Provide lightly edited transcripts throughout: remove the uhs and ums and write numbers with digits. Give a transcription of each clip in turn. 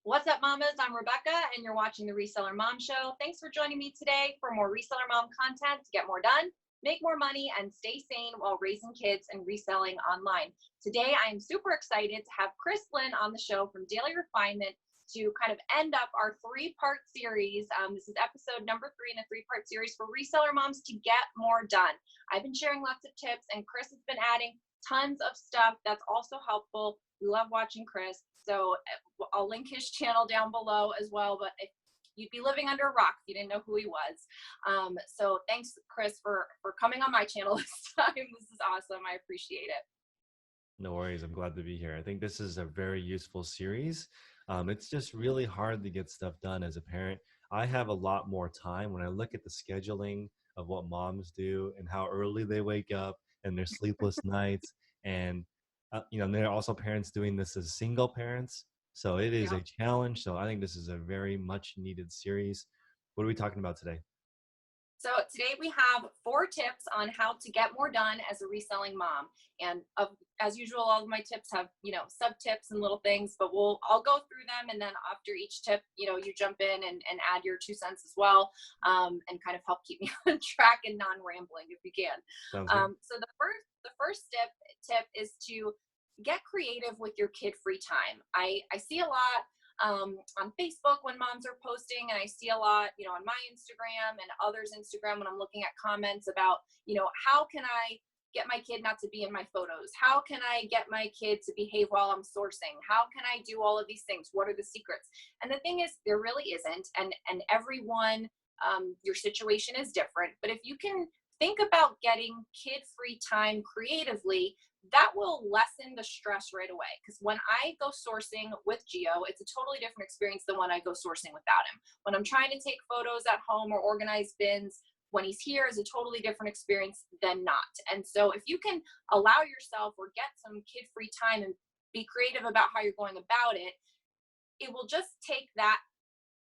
What's up, mamas? I'm Rebecca, and you're watching the Reseller Mom Show. Thanks for joining me today for more Reseller Mom content to get more done, make more money, and stay sane while raising kids and reselling online. Today, I am super excited to have Chris Lynn on the show from Daily Refinement to kind of end up our three-part series. This is episode number 3 in a three-part series for reseller moms to get more done. I've been sharing lots of tips, and Chris has been adding tons of stuff that's also helpful. We love watching Chris. So I'll link his channel down below as well, but you'd be living under a rock if you didn't know who he was. So thanks, Chris, for coming on my channel this time. This is awesome. I appreciate it. No worries. I'm glad to be here. I think this is a very useful series. It's just really hard to get stuff done as a parent. I have a lot more time when I look at the scheduling of what moms do and how early they wake up and their sleepless nights. And, there are also parents doing this as single parents. So it is Yeah. a challenge. So I think this is a very much needed series. What are we talking about today? So today we have 4 tips on how to get more done as a reselling mom. And as usual, all of my tips have, sub tips and little things, but I'll go through them. And then after each tip, you jump in and add your 2 cents as well, and kind of help keep me on track and non-rambling if you can. Sounds good. So the first tip is to get creative with your kid free time. I see a lot on Facebook when moms are posting, and I see a lot, on my Instagram and others' Instagram when I'm looking at comments about, how can I get my kid not to be in my photos? How can I get my kid to behave while I'm sourcing? How can I do all of these things? What are the secrets? And the thing is, there really isn't. And everyone, your situation is different. But if you can think about getting kid-free time creatively, that will lessen the stress right away. Because when I go sourcing with Gio, it's a totally different experience than when I go sourcing without him. When I'm trying to take photos at home or organize bins, when he's here is a totally different experience than not. And so if you can allow yourself or get some kid-free time and be creative about how you're going about it, it will just take that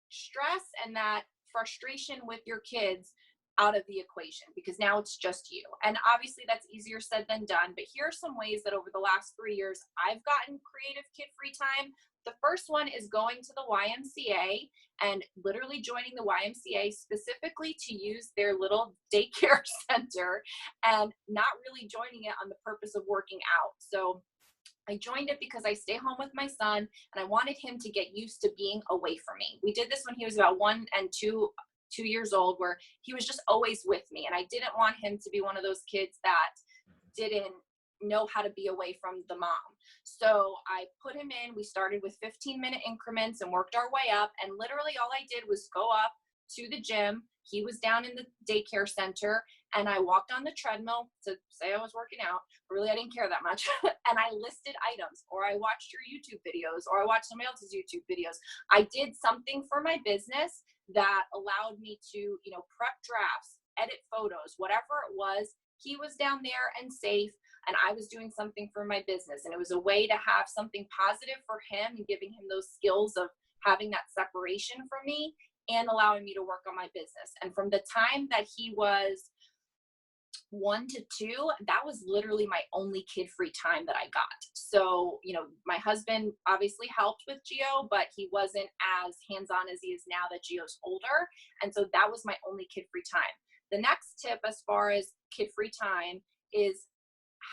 stress and that frustration with your kids out of the equation, because now it's just you. And obviously that's easier said than done, but here are some ways that over the last 3 years I've gotten creative kid-free time. The first one is going to the YMCA and literally joining the YMCA specifically to use their little daycare center, and not really joining it on the purpose of working out. So I joined it because I stay home with my son and I wanted him to get used to being away from me. We did this when he was about 1 and 2 years old, where he was just always with me. And I didn't want him to be one of those kids that didn't know how to be away from the mom. So I put him in. We started with 15-minute increments and worked our way up. And literally all I did was go up to the gym. He was down in the daycare center, and I walked on the treadmill to say I was working out. Really, I didn't care that much. And I listed items, or I watched your YouTube videos, or I watched somebody else's YouTube videos. I did something for my business that allowed me to, prep drafts, edit photos, whatever it was. He was down there and safe, and I was doing something for my business. And it was a way to have something positive for him and giving him those skills of having that separation from me and allowing me to work on my business. And from the time that he was 1 to 2, that was literally my only kid-free time that I got. So, my husband obviously helped with Gio, but he wasn't as hands-on as he is now that Gio's older. And so that was my only kid-free time. The next tip as far as kid-free time is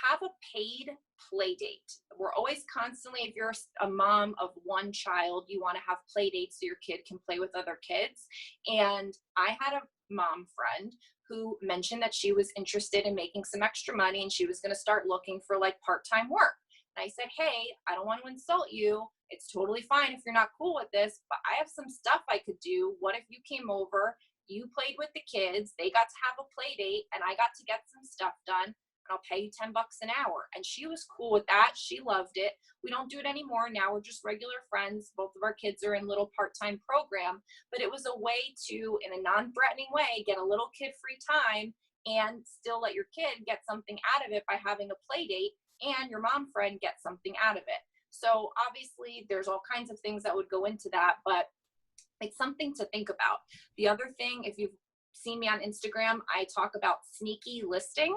have a paid play date. We're always constantly, if you're a mom of 1 child, you want to have play dates so your kid can play with other kids. And I had a mom friend who mentioned that she was interested in making some extra money and she was going to start looking for like part-time work. And I said, hey, I don't want to insult you. It's totally fine if you're not cool with this, but I have some stuff I could do. What if you came over, you played with the kids, they got to have a play date, and I got to get some stuff done, and I'll pay you $10 an hour. And she was cool with that. She loved it. We don't do it anymore. Now we're just regular friends. Both of our kids are in little part-time program, but it was a way to, in a non-threatening way, get a little kid-free time and still let your kid get something out of it by having a play date, and your mom friend get something out of it. So obviously there's all kinds of things that would go into that, but it's something to think about. The other thing, if you've seen me on Instagram, I talk about sneaky listing.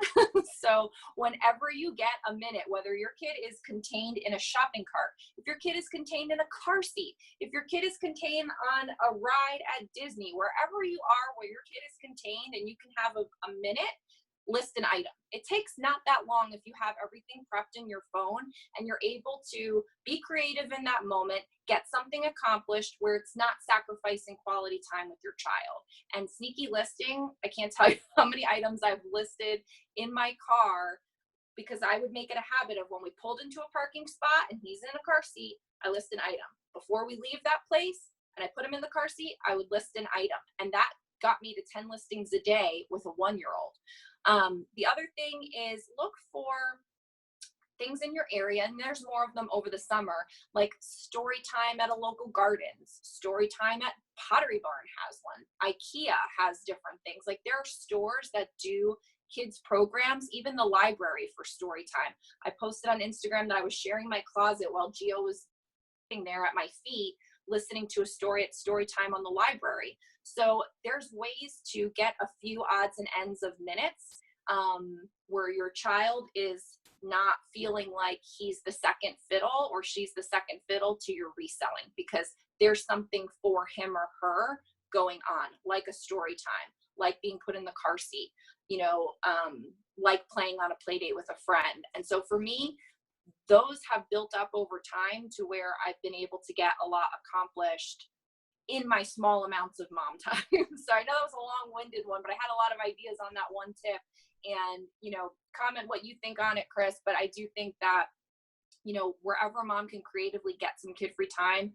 So whenever you get a minute, whether your kid is contained in a shopping cart, if your kid is contained in a car seat, if your kid is contained on a ride at Disney, wherever you are where your kid is contained and you can have a minute, list an item. It takes not that long if you have everything prepped in your phone and you're able to be creative in that moment, get something accomplished where it's not sacrificing quality time with your child. And sneaky listing, I can't tell you how many items I've listed in my car, because I would make it a habit of when we pulled into a parking spot and he's in a car seat, I list an item. Before we leave that place and I put him in the car seat, I would list an item. And that got me to 10 listings a day with a 1-year-old. The other thing is look for things in your area, and there's more of them over the summer, like story time at a local gardens, story time at Pottery Barn has one, IKEA has different things. Like there are stores that do kids programs, even the library for story time. I posted on Instagram that I was sharing my closet while Gio was sitting there at my feet listening to a story at story time on the library. So there's ways to get a few odds and ends of minutes where your child is not feeling like he's the second fiddle or she's the second fiddle to your reselling, because there's something for him or her going on, like a story time, like being put in the car seat, like playing on a play date with a friend. And so for me, those have built up over time to where I've been able to get a lot accomplished in my small amounts of mom time. So I know that was a long-winded one, but I had a lot of ideas on that one tip. And, comment what you think on it, Chris. But I do think that, wherever mom can creatively get some kid-free time,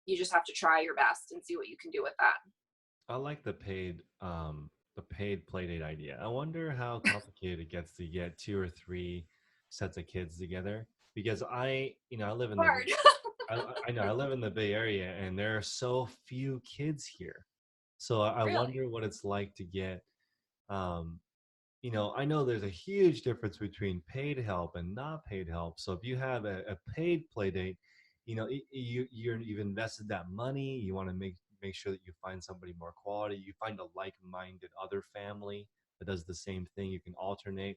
you just have to try your best and see what you can do with that. I like the paid playdate idea. I wonder how complicated it gets to get 2 or 3 sets of kids together, because I live in the Hard. I know I live in the Bay Area and there are so few kids here. So I Really? wonder what it's like to get um I know there's a huge difference between paid help and not paid help. So if you have a paid play date, you've invested that money. You want to make sure that you find somebody more quality. You find a like-minded other family that does the same thing. You can alternate.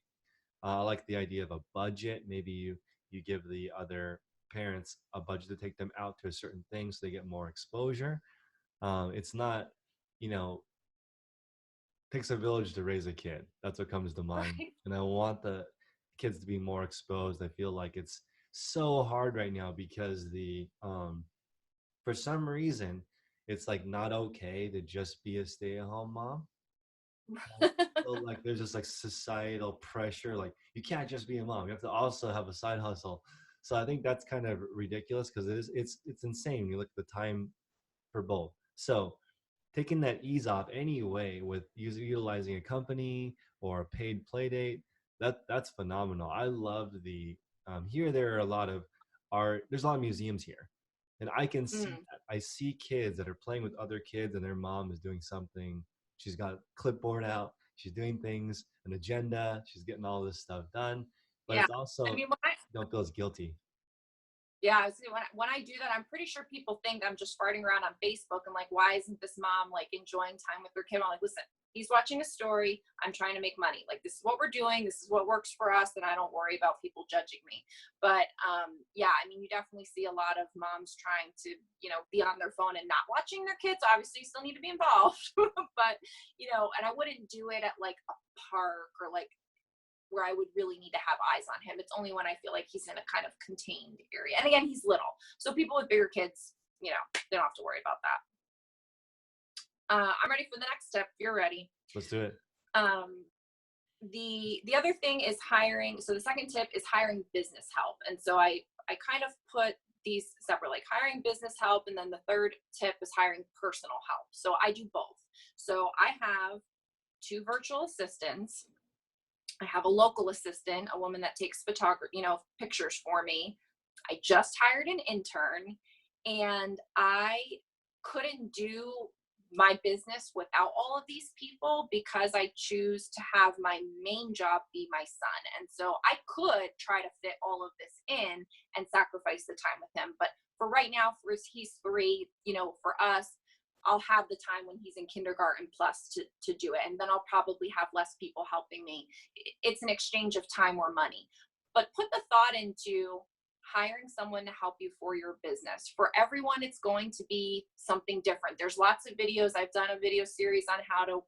I like the idea of a budget. Maybe you give the other parents a budget to take them out to a certain thing so they get more exposure. It's not, you know, takes a village to raise a kid. That's what comes to mind. Right. And I want the kids to be more exposed. I feel like it's so hard right now because for some reason it's like not okay to just be a stay-at-home mom. So like there's just like societal pressure, like you can't just be a mom. You have to also have a side hustle. So I think that's kind of ridiculous because it's insane. You look at the time for both. So taking that ease off anyway with utilizing a company or a paid play date, that's phenomenal. I love here there are a lot of art, there's a lot of museums here, and I can see Mm, that. I see kids that are playing with other kids and their mom is doing something. She's got a clipboard out, she's doing things, an agenda, she's getting all this stuff done, but yeah. it's I also, mean, you don't feel as guilty. yeah, I was when I do that, I'm pretty sure people think I'm just farting around on Facebook and like, why isn't this mom like enjoying time with her kid? I'm like, listen, he's watching a story. I'm trying to make money. Like, this is what we're doing. This is what works for us, and I don't worry about people judging me. But yeah, I mean, you definitely see a lot of moms trying to, be on their phone and not watching their kids. Obviously, you still need to be involved, but and I wouldn't do it at like a park or like where I would really need to have eyes on him. It's only when I feel like he's in a kind of contained area. And again, he's little. So people with bigger kids, they don't have to worry about that. I'm ready for the next step. If you're ready. Let's do it. Um, the other thing is hiring. So the second tip is hiring business help. And so I kind of put these separate, like hiring business help. And then the third tip is hiring personal help. So I do both. So I have 2 virtual assistants. I have a local assistant, a woman that takes photography, pictures for me. I just hired an intern, and I couldn't do my business without all of these people because I choose to have my main job be my son. And so I could try to fit all of this in and sacrifice the time with him. But for right now, he's 3, for us, I'll have the time when he's in kindergarten plus to do it. And then I'll probably have less people helping me. It's an exchange of time or money. But put the thought into hiring someone to help you for your business. For everyone, it's going to be something different. There's lots of videos. I've done a video series on how to,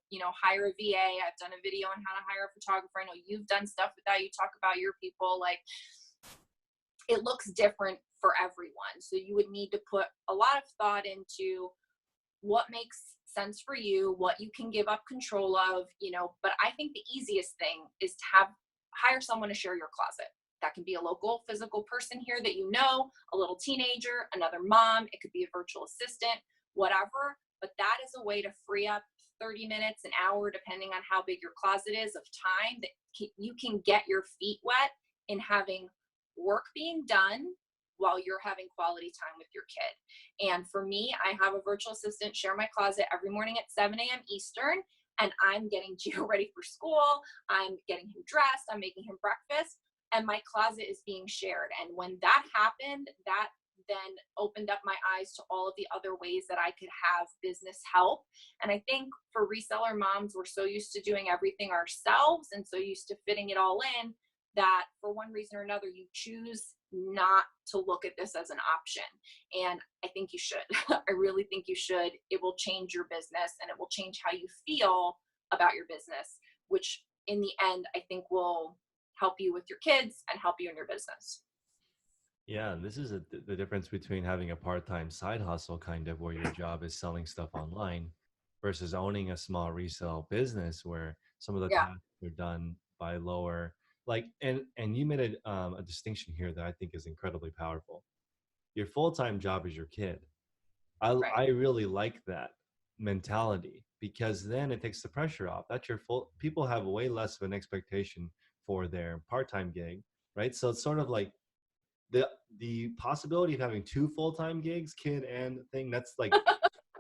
hire a VA. I've done a video on how to hire a photographer. I know you've done stuff with that. You talk about your people. Like, it looks different for everyone. So you would need to put a lot of thought into what makes sense for you, what you can give up control of, but I think the easiest thing is to hire someone to share your closet. That can be a local physical person here that a little teenager, another mom, it could be a virtual assistant, whatever, but that is a way to free up 30 minutes, an hour, depending on how big your closet is, of time that you can get your feet wet in having work being done while you're having quality time with your kid. And for me, I have a virtual assistant share my closet every morning at 7 a.m. Eastern, and I'm getting Gio ready for school. I'm getting him dressed. I'm making him breakfast, and my closet is being shared. And when that happened, that then opened up my eyes to all of the other ways that I could have business help. And I think for reseller moms, we're so used to doing everything ourselves and so used to fitting it all in that for one reason or another, you choose not to look at this as an option. And I think you should. I really think you should. It will change your business and it will change how you feel about your business, which in the end, I think will help you with your kids and help you in your business. Yeah, this is the difference between having a part-time side hustle kind of where your job is selling stuff online versus owning a small resale business where some of the Yeah. tasks are done by lower and you made a distinction here that I think is incredibly powerful. Your full-time job is your kid. Right. I really like that mentality because then it takes the pressure off. That's your full people have way less of an expectation for their part-time gig, right? So it's sort of like the possibility of having two full-time gigs, kid and thing, that's like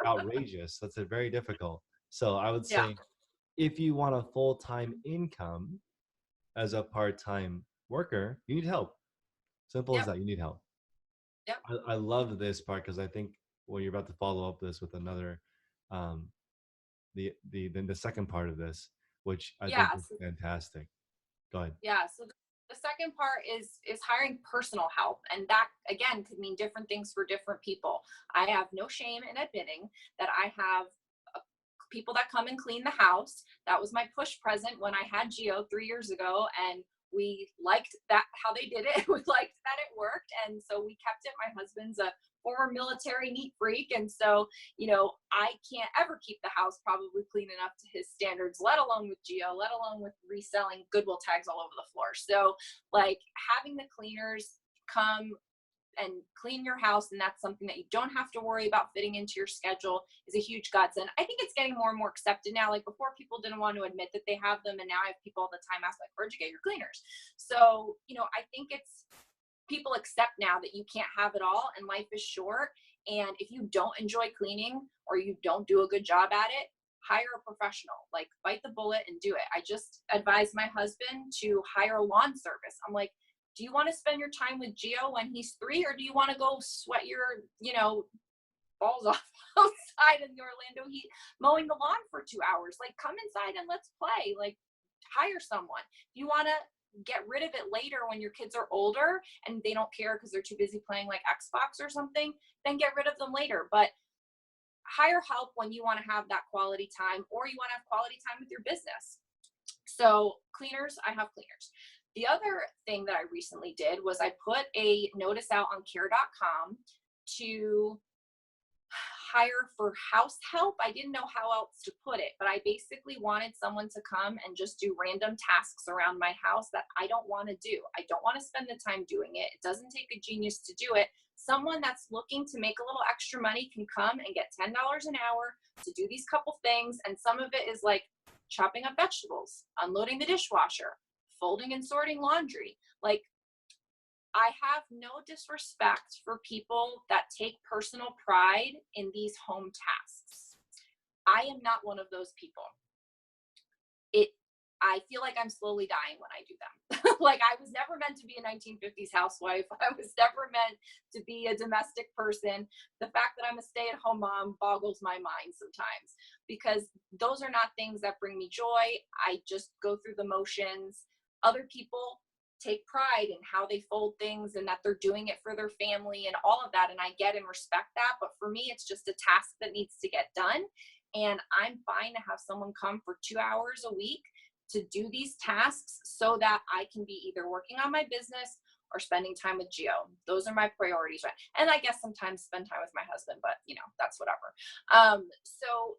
outrageous. That's a very difficult. So I would Yeah. say if you want a full-time income as a part-time worker, you need help. Simple as Yep. that. You need help. Yep. I love this part because I think well, you're about to follow up this with another, um, the second part of this, which I think Yeah. is fantastic. Go ahead. Yeah. So the second part is hiring personal help, and that again could mean different things for different people. I have no shame in admitting that I have people that come and clean the house. That was my push present when I had Gio 3 years ago, and we liked that how they did it. We liked that it worked, and so we kept it. My husband's a former military neat freak, and so I can't ever keep the house probably clean enough to his standards, let alone with Gio, let alone with reselling Goodwill tags all over the floor. So like having the cleaners come and clean your house, and that's something that you don't have to worry about fitting into your schedule, is a huge godsend. I think it's getting more and more accepted now. Like before, people didn't want to admit that they have them, and now I have people all the time ask like, where'd you get your cleaners? So I think it's people accept now that you can't have it all and life is short. And if you don't enjoy cleaning or you don't do a good job at it, hire a professional. Like bite the bullet and do it. I just advised my husband to hire a lawn service. I'm like, do you want to spend your time with Gio when he's 3, or do you want to go sweat your balls off outside in the Orlando heat mowing the lawn for 2 hours? Like come inside and let's play. Like hire someone. If you want to get rid of it later when your kids are older and they don't care because they're too busy playing like Xbox or something, then get rid of them later. But hire help when you want to have that quality time, or you want to have quality time with your business. So cleaners, I have cleaners. The other thing that I recently did was I put a notice out on care.com to hire for house help. I didn't know how else to put it, but I basically wanted someone to come and just do random tasks around my house that I don't want to do. I don't want to spend the time doing it. It doesn't take a genius to do it. Someone that's looking to make a little extra money can come and get $10 an hour to do these couple things. And some of it is like chopping up vegetables, unloading the dishwasher, folding and sorting laundry. Like I have no disrespect for people that take personal pride in these home tasks. I am not one of those people. It I feel like I'm slowly dying when I do them. Like I was never meant to be a 1950s housewife. I was never meant to be a domestic person. The fact that I'm a stay-at-home mom boggles my mind sometimes because those are not things that bring me joy. I just go through the motions. Other people take pride in how they fold things and that they're doing it for their family and all of that. And I get and respect that. But for me, it's just a task that needs to get done. And I'm fine to have someone come for 2 hours a week to do these tasks so that I can be either working on my business or spending time with Gio. Those are my priorities. Right? And I guess sometimes spend time with my husband, but that's whatever. So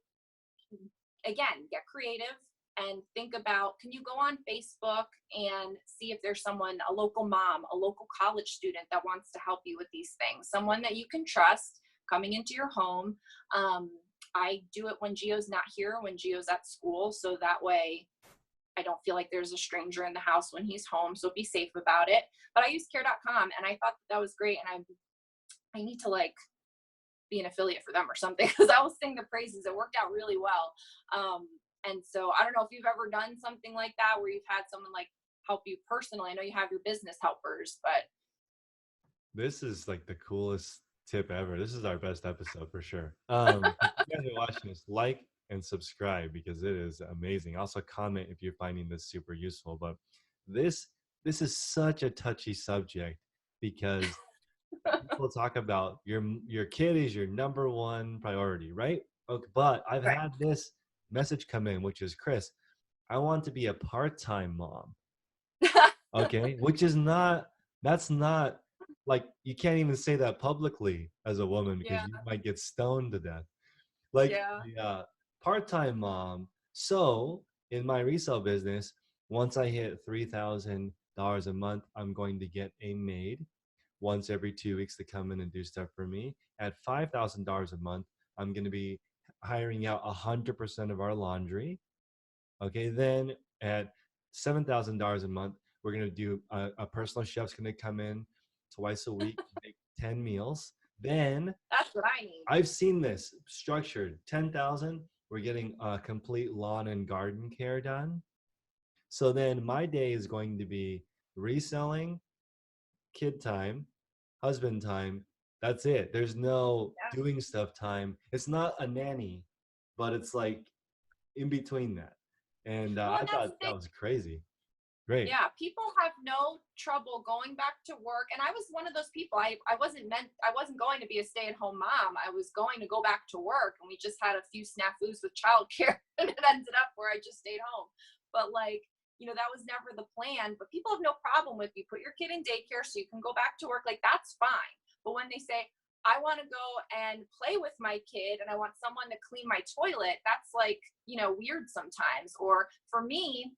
again, get creative and think about, can you go on Facebook and see if there's someone, a local mom, a local college student that wants to help you with these things, someone that you can trust coming into your home. I do it when Gio's not here, when Gio's at school. So that way I don't feel like there's a stranger in the house when he's home. So be safe about it. But I use care.com and I thought that was great. And I need to like be an affiliate for them or something because I was singing the praises. It worked out really well. And so I don't know if you've ever done something like that where you've had someone like help you personally. I know you have your business helpers, but This is like the coolest tip ever. This is our best episode for sure. If you guys are watching this, like and subscribe because it is amazing. Also comment if you're finding this super useful. But this is such a touchy subject because people talk about your kid is your number one priority, right? Okay, but I've right. had this message come in, which is, Chris, I want to be a part-time mom. Okay, which is not, that's not, like, you can't even say that publicly as a woman because Yeah. you might get stoned to death. Like Yeah. the part-time mom. So in my resale business, once I hit $3,000 a month, I'm going to get a maid once every 2 weeks to come in and do stuff for me. At $5,000 a month, I'm going to be hiring out 100% of our laundry. Okay, then at $7,000 a month, we're going to do a personal chef's going to come in twice a week to make 10 meals. Then That's what I need. I've seen this structured 10,000. We're getting complete lawn and garden care done. So then my day is going to be reselling, kid time, husband time. That's it. There's no Yeah. doing stuff time. It's not a nanny, but it's like in between that. And Well, I and that's the thought that thing. was crazy. Great. Yeah, people have no trouble going back to work. And I was one of those people. I wasn't going to be a stay-at-home mom. I was going to go back to work. And we just had a few snafus with childcare and it ended up where I just stayed home. But like, that was never the plan. But people have no problem with you put your kid in daycare so you can go back to work. Like that's fine. But when they say, I want to go and play with my kid and I want someone to clean my toilet, that's like, weird sometimes. Or for me,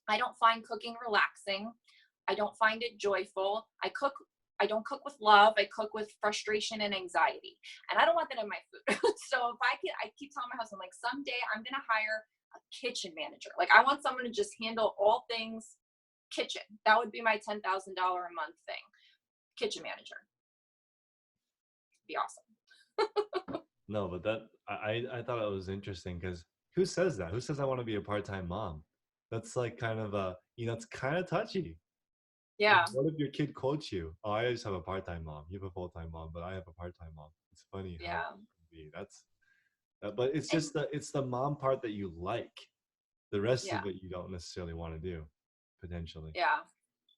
I don't find cooking relaxing. I don't find it joyful. I don't cook with love. I cook with frustration and anxiety. And I don't want that in my food. So if I keep telling my husband, like, someday I'm going to hire a kitchen manager. Like, I want someone to just handle all things kitchen. That would be my $10,000 a month thing. Kitchen manager. Be awesome. No, but I thought it was interesting because who says that? Who says I want to be a part-time mom? That's like kind of it's kind of touchy. Yeah. What if your kid quotes you? Oh, I just have a part-time mom. You have a full-time mom, but I have a part-time mom. It's funny how it Yeah. can be. But it's And just the mom part that you like. The rest yeah. of it you don't necessarily want to do, potentially. Yeah.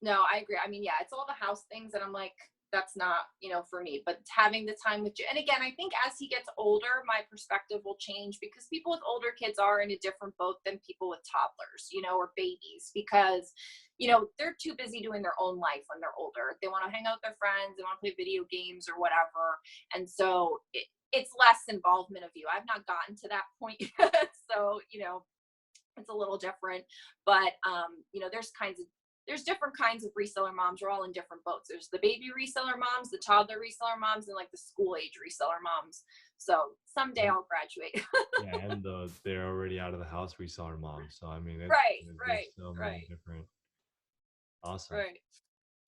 No, I agree. I mean, yeah, it's all the house things that I'm like, that's not, for me, but having the time with you. And again, I think as he gets older, my perspective will change because people with older kids are in a different boat than people with toddlers, or babies because, they're too busy doing their own life when they're older. They want to hang out with their friends, they want to play video games or whatever. And so it's less involvement of you. I've not gotten to that point yet. So, it's a little different, but there's different kinds of reseller moms. We're all in different boats. There's the baby reseller moms, the toddler reseller moms, and like the school age reseller moms. So someday I'll graduate. Yeah, and they're already out of the house reseller mom. So I mean, there's Right, so many right, different. Awesome. right.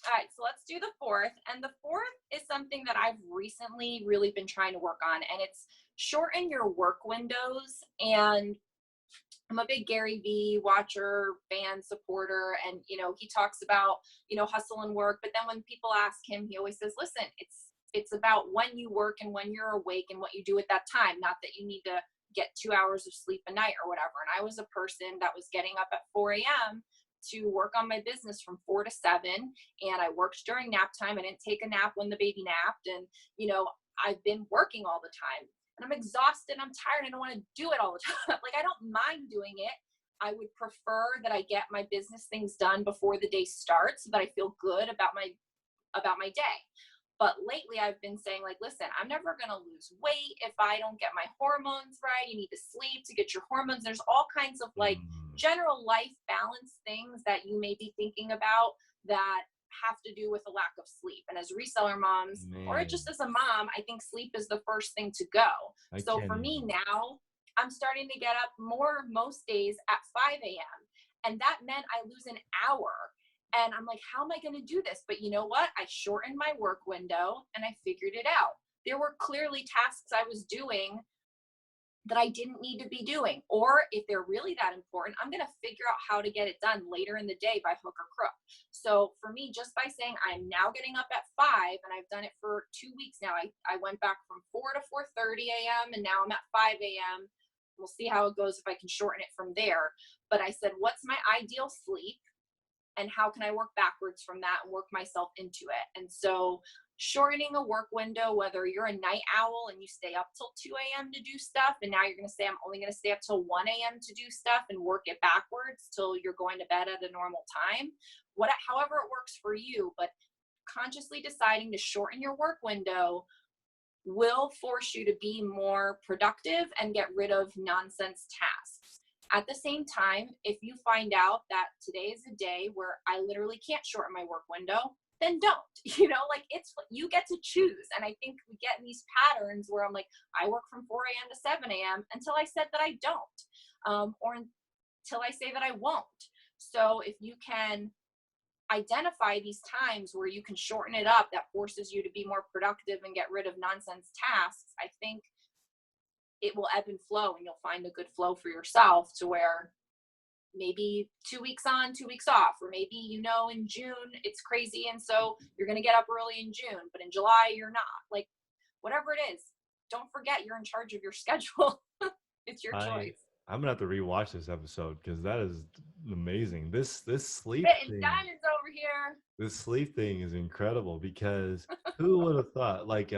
All right, so let's do the fourth. And the fourth is something that I've recently really been trying to work on, and it's shorten your work windows. And I'm a big Gary Vee watcher, fan, supporter, and he talks about hustle and work. But then when people ask him, he always says, "Listen, it's about when you work and when you're awake and what you do at that time. Not that you need to get 2 hours of sleep a night or whatever." And I was a person that was getting up at 4 a.m. to work on my business from 4 to 7, and I worked during nap time. I didn't take a nap when the baby napped, and I've been working all the time. And I'm exhausted, I'm tired, I don't want to do it all the time. Like, I don't mind doing it. I would prefer that I get my business things done before the day starts so that I feel good about my day. But lately I've been saying, like, listen, I'm never going to lose weight if I don't get my hormones right. You need to sleep to get your hormones. There's all kinds of like Mm, general life balance things that you may be thinking about that have to do with a lack of sleep. And as reseller moms, or just man, as a mom, I think sleep is the first thing to go. I So can't for me even. now, I'm starting to get up more most days at 5 a.m. And that meant I lose an hour. And I'm like, how am I going to do this? But you know what? I shortened my work window and I figured it out. There were clearly tasks I was doing that I didn't need to be doing. Or if they're really that important, I'm going to figure out how to get it done later in the day by hook or crook. So for me, just by saying I'm now getting up at 5, and I've done it for 2 weeks now, I went back from 4 to 4:30 a.m. and now I'm at 5 a.m. We'll see how it goes if I can shorten it from there. But I said, what's my ideal sleep? And how can I work backwards from that and work myself into it? And so shortening a work window, whether you're a night owl and you stay up till 2 a.m. to do stuff, and now you're going to say, I'm only going to stay up till 1 a.m. to do stuff, and work it backwards till you're going to bed at a normal time, however it works for you. But consciously deciding to shorten your work window will force you to be more productive and get rid of nonsense tasks. At the same time, if you find out that today is a day where I literally can't shorten my work window, then don't. Like, it's, you get to choose. And I think we get in these patterns where I'm like, I work from 4 a.m. to 7 a.m. until I said that I don't, or until I say that I won't. So if you can identify these times where you can shorten it up, that forces you to be more productive and get rid of nonsense tasks, I think it will ebb and flow, and you'll find a good flow for yourself to where maybe 2 weeks on, 2 weeks off, or maybe in June it's crazy and so you're going to get up early in June, but in July you're not. Like, whatever it is, don't forget you're in charge of your schedule. It's your I choice. I'm gonna have to rewatch this episode because that is amazing. This sleep Spitting thing, diamonds over here. this sleep thing is incredible because who would have thought? Like,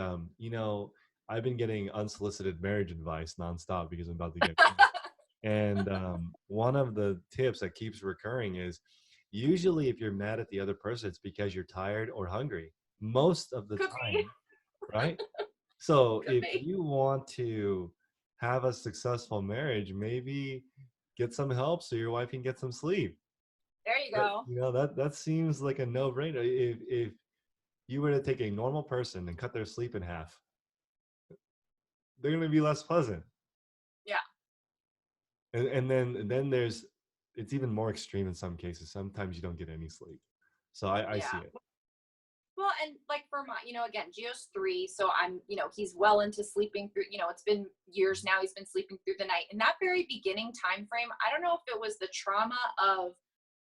I've been getting unsolicited marriage advice nonstop because I'm about to get married. And one of the tips that keeps recurring is usually if you're mad at the other person, it's because you're tired or hungry most of the Could be. time, right? So Could if be. you want to have a successful marriage, maybe get some help so your wife can get some sleep. There you But go. that seems like a no-brainer. If you were to take a normal person and cut their sleep in half, they're going to be less pleasant. Yeah. And then there's it's even more extreme in some cases. Sometimes you don't get any sleep. So I see Yeah. it. Well, and like for my, again, Gio's 3, so he's well into sleeping through. It's been years now. He's been sleeping through the night. In that very beginning time frame, I don't know if it was the trauma of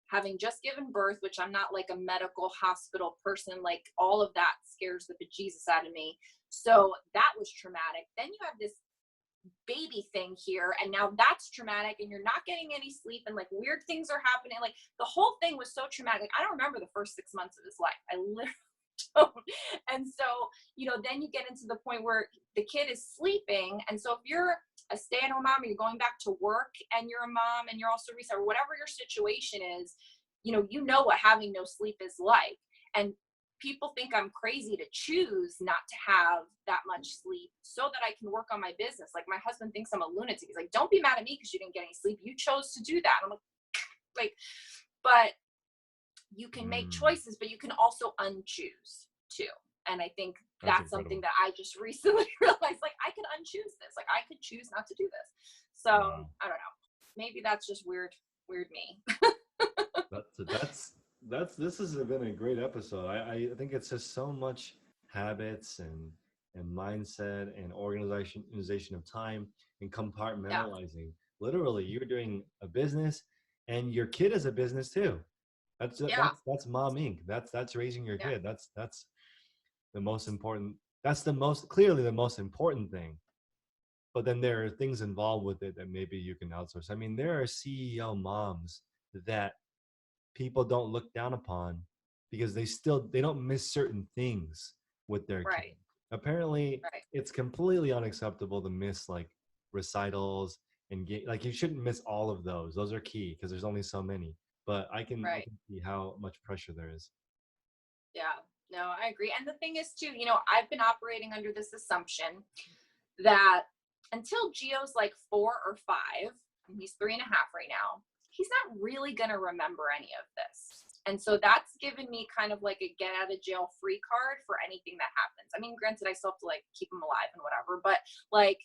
having just given birth, which I'm not like a medical hospital person. Like, all of that scares the bejesus out of me. So that was traumatic. Then you have this baby thing here, and now that's traumatic, and you're not getting any sleep, and like weird things are happening. Like, the whole thing was so traumatic. Like, I don't remember the first 6 months of his life. I literally don't. And so, then you get into the point where the kid is sleeping. And so if you're a stay-at-home mom, or you're going back to work and you're a mom and you're also a reseller, whatever your situation is, what having no sleep is like. And people think I'm crazy to choose not to have that much sleep so that I can work on my business. Like, my husband thinks I'm a lunatic. He's like, don't be mad at me because you didn't get any sleep. You chose to do that. I'm like, but you can make Mm, choices, but you can also unchoose too. And I think that's that's something incredible. that I just recently realized, like, I could unchoose this. Like, I could choose not to do this. So Wow. I don't know. Maybe that's just weird me. That's this has been a great episode. I think it's just so much habits and mindset and organization of time and Yeah. compartmentalizing. literally you're doing a business and your kid is a business too. Yeah. That's mom inc. That's raising your Yeah. kid. That's the most important. That's the most clearly the most important thing. But then there are things involved with it that maybe you can outsource. I mean, there are CEO moms that people don't look down upon because they don't miss certain things with their kid. Right. Apparently, Right. it's completely unacceptable to miss like recitals and like you shouldn't miss all of those. Those are key because there's only so many. But I Right. can see how much pressure there is. Yeah. No, I agree. And the thing is too, I've been operating under this assumption that until Gio's like 4 or 5, and he's 3.5 right now, he's not really going to remember any of this. And so that's given me kind of like a get out of jail free card for anything that happens. I mean, granted, I still have to like keep him alive and whatever, but like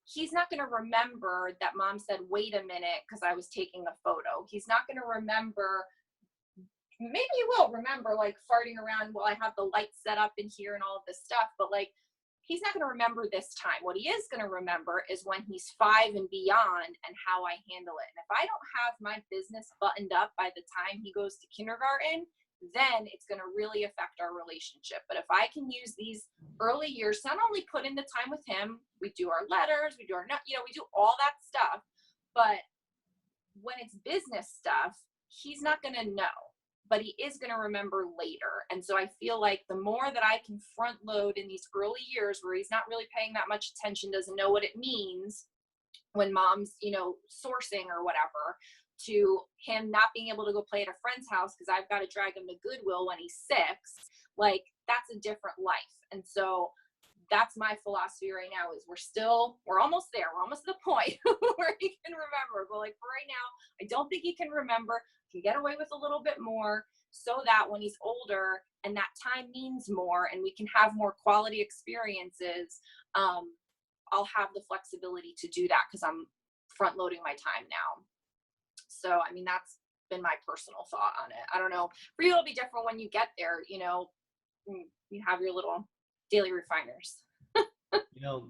he's not going to remember that mom said, wait a minute, because I was taking a photo. He's not going to remember. Maybe he will remember like farting around while I have the lights set up in here and all of this stuff, but like he's not going to remember this time. What he is going to remember is when he's 5 and beyond and how I handle it. And if I don't have my business buttoned up by the time he goes to kindergarten, then it's going to really affect our relationship. But if I can use these early years, not only put in the time with him, we do our letters, we do our, we do all that stuff. But when it's business stuff, he's not going to know, but he is going to remember later. And so I feel like the more that I can front load in these early years where he's not really paying that much attention, doesn't know what it means when mom's, sourcing or whatever, to him not being able to go play at a friend's house because I've got to drag him to Goodwill when he's 6, like that's a different life. And so that's my philosophy right now is we're almost there. We're almost at the point where he can remember. But like for right now, I don't think he can remember. Can get away with a little bit more so that when he's older and that time means more and we can have more quality experiences, I'll have the flexibility to do that because I'm front loading my time now. So, I mean, that's been my personal thought on it. I don't know. For you, it'll be different when you get there, you have your little daily refiners.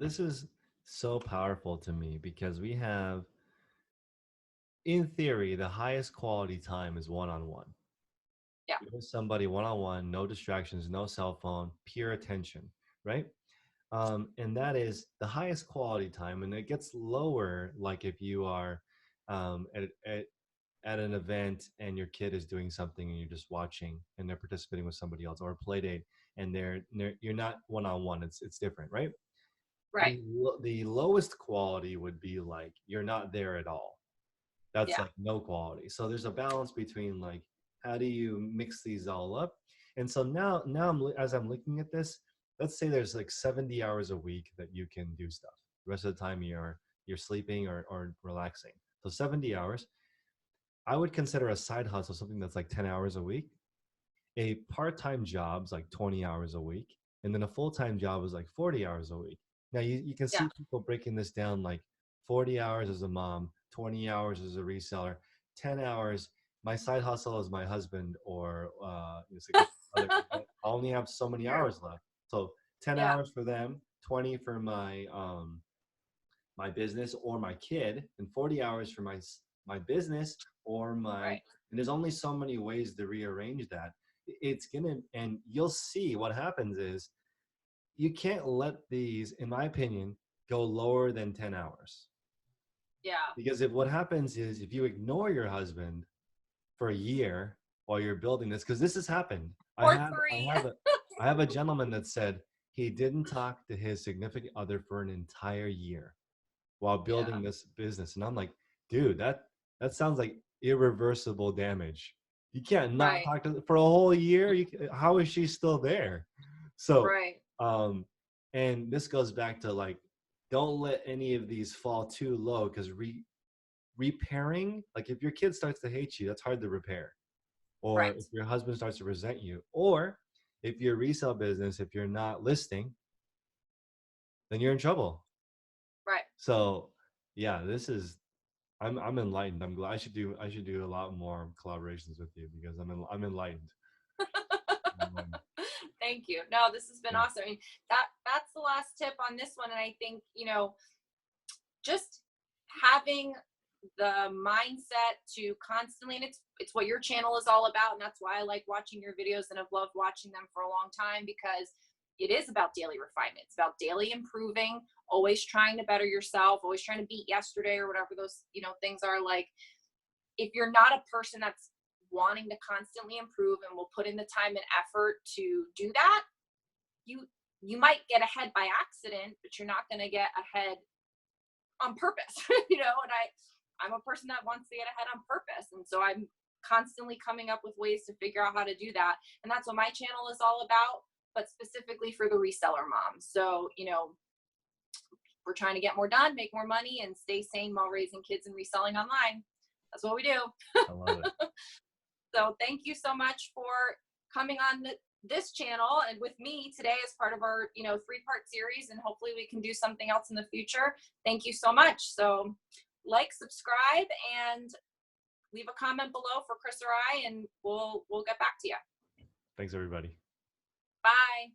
This is so powerful to me because we have, in theory, the highest quality time is one-on-one. Yeah. You're with somebody one-on-one, no distractions, no cell phone, pure attention, right? And that is the highest quality time, and it gets lower like if you are at an event and your kid is doing something and you're just watching and they're participating with somebody else, or a play date and you're not one-on-one. It's different, right? Right. The lowest quality would be like you're not there at all. That's Yeah. like no quality. So there's a balance between like how do you mix these all up. And so now as I'm looking at this, let's say there's like 70 hours a week that you can do stuff. The rest of the time you're sleeping or relaxing. So 70 hours. I would consider a side hustle something that's like 10 hours a week. A part-time job's like 20 hours a week, and then a full-time job is like 40 hours a week. Now you can Yeah. see people breaking this down like 40 hours as a mom, 20 hours as a reseller, 10 hours my side hustle is my husband or significant other. I only have so many True. hours left, so 10 Yeah. hours for them, 20 for my business or my kid, and 40 hours for my business or my. Right. And there's only so many ways to rearrange that. It's gonna, and you'll see what happens is you can't let these, in my opinion, go lower than 10 hours. Yeah. Because if what happens is if you ignore your husband for a year while you're building this, because this has happened. Or I 3. have a I have a gentleman that said he didn't talk to his significant other for an entire year while Yeah. building this business. And I'm like, dude, that sounds like irreversible damage. You can't not Right. talk to for a whole year. How is she still there? So, Right. um, and this goes back to like, don't let any of these fall too low because repairing, like if your kid starts to hate you, that's hard to repair. Or Right. if your husband starts to resent you, or if your resale business, if you're not listing, then you're in trouble. Right. So, yeah, this is I'm enlightened. I'm glad I should do a lot more collaborations with you because I'm enlightened. I'm enlightened. Thank you. No, this has been Yeah. awesome. I mean, that's the last tip on this one. And I think, just having the mindset to constantly, and it's what your channel is all about, and that's why I like watching your videos and have loved watching them for a long time, because it is about daily refinement. It's about daily improving, always trying to better yourself, always trying to beat yesterday, or whatever those, things are. Like, if you're not a person that's wanting to constantly improve and will put in the time and effort to do that, you might get ahead by accident, but you're not going to get ahead on purpose. And I'm a person that wants to get ahead on purpose, and so I'm constantly coming up with ways to figure out how to do that. And that's what my channel is all about, but specifically for the reseller moms. So, we're trying to get more done, make more money, and stay sane while raising kids and reselling online. That's what we do. I love it. So thank you so much for coming on this channel and with me today as part of our, 3-part series, and hopefully we can do something else in the future. Thank you so much. So like, subscribe, and leave a comment below for Chris or I, and we'll get back to you. Thanks, everybody. Bye.